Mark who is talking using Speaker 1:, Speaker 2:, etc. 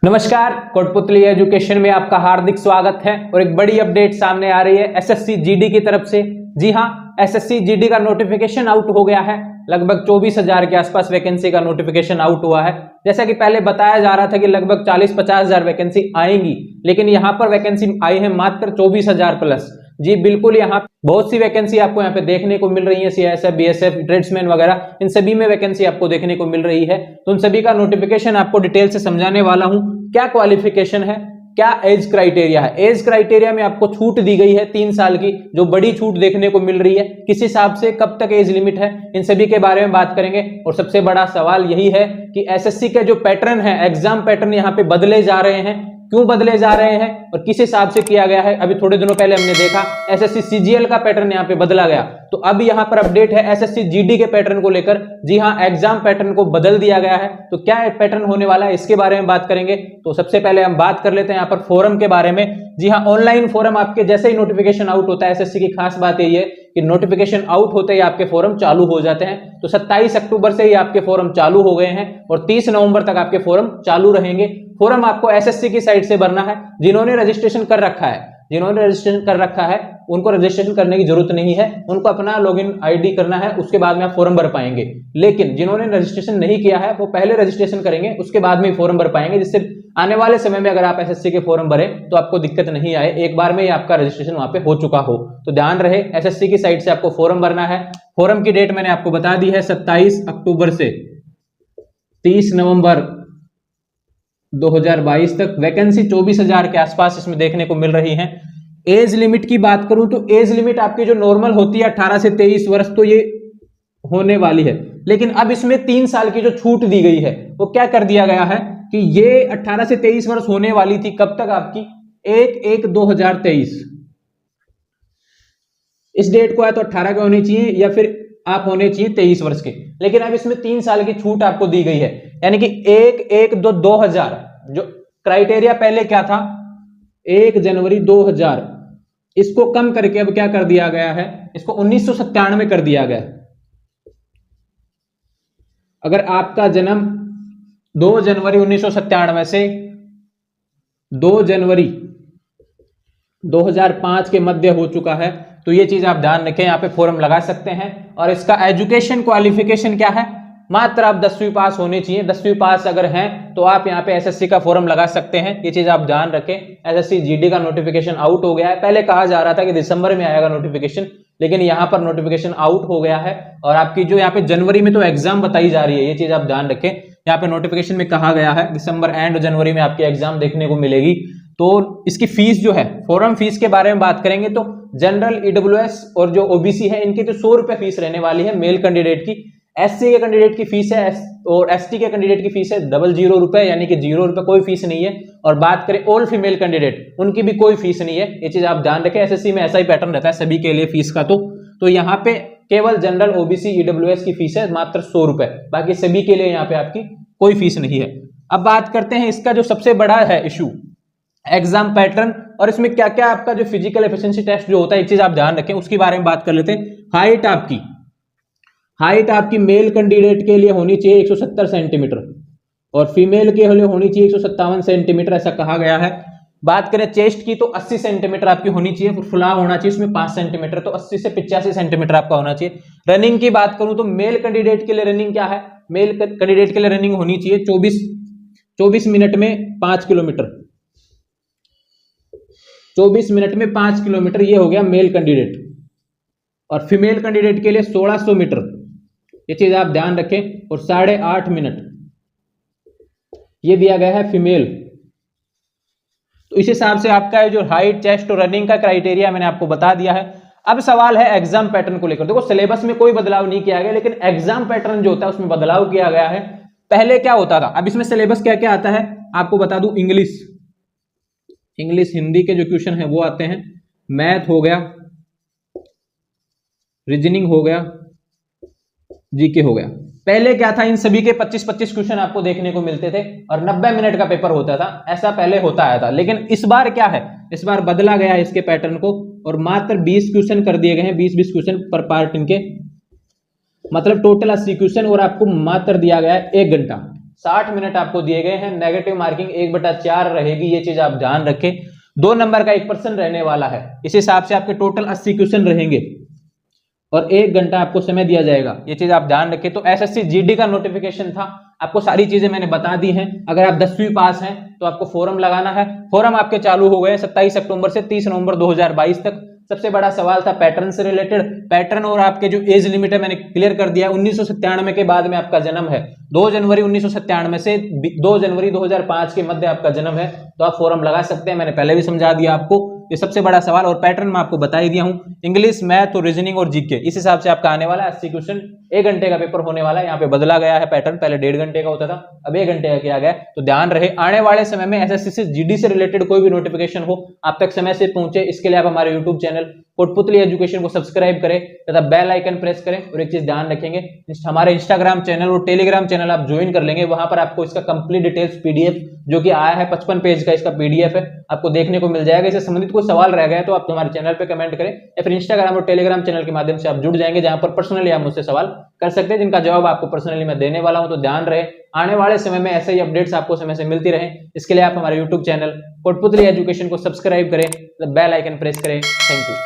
Speaker 1: नमस्कार, कोटपुतली एजुकेशन में आपका हार्दिक स्वागत है। और एक बड़ी अपडेट सामने आ रही है एसएससी जीडी की तरफ से। जी हां, एसएससी जीडी का नोटिफिकेशन आउट हो गया है। लगभग 24,000 के आसपास वैकेंसी का नोटिफिकेशन आउट हुआ है। जैसा कि पहले बताया जा रहा था कि लगभग 40-50 हजार वैकेंसी आएंगी, लेकिन यहां पर वैकेंसी आई है मात्र 24,000 प्लस। जी बिल्कुल, यहाँ बहुत सी वैकेंसी आपको यहाँ पे देखने को मिल रही है। सीआईएसएफ, बीएसएफ, ट्रेड्समैन वगैरह, इन सभी में वैकेंसी आपको देखने को मिल रही है। तो उन सभी का नोटिफिकेशन आपको डिटेल से समझाने वाला हूं। क्या क्वालिफिकेशन है, क्या एज क्राइटेरिया है। एज क्राइटेरिया में आपको छूट दी गई है 3 साल की, जो बड़ी छूट देखने को मिल रही है। किस हिसाब से, कब तक एज लिमिट है, इन सभी के बारे में बात करेंगे। और सबसे बड़ा सवाल यही है कि एसएससी के जो पैटर्न है, एग्जाम पैटर्न यहाँ पे बदले जा रहे हैं, क्यों बदले जा रहे हैं और किस हिसाब से किया गया है। अभी थोड़े दिनों पहले हमने देखा एसएससी सीजीएल का पैटर्न यहाँ पे बदला गया, तो अब यहाँ पर अपडेट है एसएससी जीडी के पैटर्न को लेकर। जी हाँ, एग्जाम पैटर्न को बदल दिया गया है। तो क्या पैटर्न होने वाला है, इसके बारे में बात करेंगे। तो सबसे पहले हम बात कर लेते हैं यहाँ पर फोरम के बारे में। जी हाँ, ऑनलाइन फोरम आपके जैसे ही नोटिफिकेशन आउट होता है, एसएससी की खास बात यही है कि नोटिफिकेशन आउट होते ही आपके फॉर्म चालू हो जाते हैं। तो 27 अक्टूबर से ही आपके फॉर्म चालू हो गए हैं और 30 नवंबर तक आपके फॉर्म चालू रहेंगे। फॉर्म आपको एसएससी की साइट से भरना है। जिन्होंने रजिस्ट्रेशन कर रखा है, उनको रजिस्ट्रेशन करने की जरूरत नहीं है। उनको अपना लॉगिन आईडी करना है, उसके बाद में आप फॉर्म भर पाएंगे। लेकिन जिन्होंने रजिस्ट्रेशन नहीं किया है, वो पहले रजिस्ट्रेशन करेंगे, उसके बाद में फॉर्म भर पाएंगे, जिससे आने वाले समय में अगर आप एसएससी के फॉर्म भरें तो आपको दिक्कत नहीं आए, एक बार में ही आपका रजिस्ट्रेशन वहां पे हो चुका हो। तो ध्यान रहे, एसएससी की साइट से आपको फॉर्म भरना है। फॉर्म की डेट मैंने आपको बता दी है 27 अक्टूबर से 30 नवंबर 2022 तक। वैकेंसी 24,000 के आसपास इसमें देखने को मिल रही है। एज लिमिट की बात करूं तो एज लिमिट आपकी जो नॉर्मल होती है 18 से 23 वर्ष, तो ये होने वाली है। लेकिन अब इसमें 3 साल की जो छूट दी गई है, वो क्या कर दिया गया है कि ये 18 से 23 वर्ष होने वाली थी कब तक आपकी, 1/1/2023। इस डेट को या तो 18 के होनी चाहिए या फिर आप होने चाहिए 23 वर्ष के। लेकिन अब इसमें 3 साल की छूट आपको दी गई है, यानी कि 1/1/2000। जो क्राइटेरिया पहले क्या था, 1 जनवरी 2000, इसको कम करके अब क्या कर दिया गया है, इसको 1997 कर दिया गया है। अगर आपका जन्म 2 जनवरी 1997 से 2 जनवरी 2005 के मध्य हो चुका है, तो ये चीज आप ध्यान रखें, यहां पे फॉर्म लगा सकते हैं। और इसका एजुकेशन क्वालिफिकेशन क्या है, मात्र आप 10वीं पास होने चाहिए। 10वीं पास अगर हैं तो आप यहाँ पे एसएससी का फॉर्म लगा सकते हैं। ये चीज आप ध्यान रखें। एसएससी जीडी का नोटिफिकेशन आउट हो गया है। पहले कहा जा रहा था कि दिसंबर में आएगा नोटिफिकेशन, लेकिन यहाँ पर नोटिफिकेशन आउट हो गया है। और आपकी जो यहाँ पे जनवरी में तो एग्जाम बताई जा रही है, ये चीज आप ध्यान रखें। यहाँ पे नोटिफिकेशन में कहा गया है दिसंबर एंड जनवरी में आपकी एग्जाम देखने को मिलेगी। तो इसकी फीस जो है, फॉरम फीस के बारे में बात करेंगे तो जनरल, ईडब्ल्यूएस और जो ओबीसी है, इनकी तो 100 रुपए फीस रहने वाली है मेल कैंडिडेट की। एससी के कैंडिडेट की फीस है और एसटी के कैंडिडेट की फीस है 00 रुपए, यानी कि 0 रुपए, कोई फीस नहीं है। और बात करें ऑल फीमेल कैंडिडेट, उनकी भी कोई फीस नहीं है। ये चीज आप ध्यान रखें, एसएससी में ऐसा ही पैटर्न रहता है सभी के लिए फीस का। तो यहाँ पे केवल जनरल, ओबीसी, ईडब्ल्यूएस की फीस है मात्र 100 रुपए, बाकी सभी के लिए यहाँ पे आपकी कोई फीस नहीं है। अब बात करते हैं इसका जो सबसे बड़ा है इशू, एग्जाम पैटर्न, और इसमें क्या क्या आपका जो फिजिकल एफिशिएंसी टेस्ट जो होता है, एक चीज आप ध्यान रखें, उसके बारे में बात कर लेते हैं। हाइट आपकी मेल कैंडिडेट के लिए होनी चाहिए 170 सेंटीमीटर और फीमेल के लिए होनी चाहिए 157 सेंटीमीटर, ऐसा कहा गया है। बात करें चेस्ट की तो 80 सेंटीमीटर आपकी होनी चाहिए, फुलाव होना चाहिए उसमें 5 सेंटीमीटर, तो 80 से 85 सेंटीमीटर आपका होना चाहिए। रनिंग की बात करूं तो मेल कैंडिडेट के लिए रनिंग क्या है, मेल कैंडिडेट के लिए रनिंग होनी चाहिए 24 मिनट में 5 किलोमीटर। 24 मिनट में 5 किलोमीटर, ये हो गया मेल कैंडिडेट। और फीमेल कैंडिडेट के लिए 1600 मीटर, ये चीज आप ध्यान रखें, और 8.5 मिनट ये दिया गया है फीमेल। तो इस हिसाब से आपका जो हाइट, चेस्ट और रनिंग का क्राइटेरिया मैंने आपको बता दिया है। अब सवाल है एग्जाम पैटर्न को लेकर। देखो, सिलेबस में कोई बदलाव नहीं किया गया, लेकिन एग्जाम पैटर्न जो होता है उसमें बदलाव किया गया है। पहले क्या होता था, अब इसमें सिलेबस क्या क्या आता है आपको बता दूं। इंग्लिश हिंदी के जो क्वेश्चन है वो आते हैं, मैथ हो गया, रीजनिंग हो गया, जीके हो गया। पहले क्या था, इन सभी के 25-25 क्वेश्चन आपको देखने को मिलते थे और 90 मिनट का पेपर होता था, ऐसा पहले होता आया था। लेकिन इस बार क्या है, इस बार बदला गया है इसके पैटर्न को और मात्र 20 क्वेश्चन कर दिए गए हैं, 20-20 क्वेश्चन पर पार्ट इनके, मतलब टोटल 80 क्वेश्चन, और आपको मात्र दिया गया है 1 घंटा। 60 मिनट आपको दिए गए हैं। नेगेटिव मार्किंग 1/4 रहेगी, ये चीज आप ध्यान रखें। 2 नंबर का 1% रहने वाला है। इस हिसाब से आपके टोटल 80 क्वेश्चन रहेंगे और 1 घंटा आपको समय दिया जाएगा, ये चीज आप ध्यान रखें। तो एसएससी जीडी का नोटिफिकेशन था, आपको सारी चीजें मैंने बता दी हैं। अगर आप 10वीं पास हैं तो आपको फॉर्म लगाना है। फॉर्म आपके चालू हो गए 27 अक्टूबर से 30 नवंबर 2022 तक। सबसे बड़ा सवाल था पैटर्न से रिलेटेड। पैटर्न और आपके जो एज लिमिट है मैंने क्लियर कर दिया। 1997 के बाद में आपका जन्म है, 2 जनवरी 1997 से 2 जनवरी 2005 के मध्य आपका जन्म है, तो आप फॉर्म लगा सकते हैं। मैंने पहले भी समझा दिया आपको, ये सबसे बड़ा सवाल। और पैटर्न मैं आपको बता ही दिया हूं, इंग्लिश, मैथ और रीजनिंग और जीके, इस हिसाब से आपका आने वाला है। 80 क्वेश्चन, 1 घंटे का पेपर होने वाला है। यहाँ पे बदला गया है पैटर्न, पहले 1.5 घंटे का होता था, अब 1 घंटे का किया गया। तो ध्यान रहे, आने वाले समय में एसएससी से जीडी से रिलेटेड कोई भी नोटिफिकेशन हो आप तक समय से पहुंचे, इसके लिए आप हमारे यूट्यूब चैनल कोटपुतली एजुकेशन को सब्सक्राइब करें तथा बेल आइकन प्रेस करें। और एक चीज ध्यान रखेंगे, हमारे इंस्टाग्राम चैनल और टेलीग्राम चैनल आप ज्वाइन कर लेंगे, वहां पर आपको इसका कंप्लीट डिटेल्स पीडीएफ जो कि आया है 55 पेज का इसका पीडीएफ है, आपको देखने को मिल जाएगा। इससे संबंधित कोई सवाल रह गए तो आप हमारे चैनल पे कमेंट करें या फिर इंस्टाग्राम और टेलीग्राम चैनल के माध्यम से आप जुड़ जाएंगे, जहां पर पर्सनली आप मुझसे सवाल कर सकते हैं, जिनका जवाब आपको पर्सनली मैं देने वाला हूं। तो ध्यान रहे, आने वाले समय में ऐसे ही अपडेट्स आपको समय से मिलती रहे, इसके लिए आप हमारे यूट्यूब चैनल कोटपुतली एजुकेशन को सब्सक्राइब करें, बेल आइकन प्रेस करें। Thank you.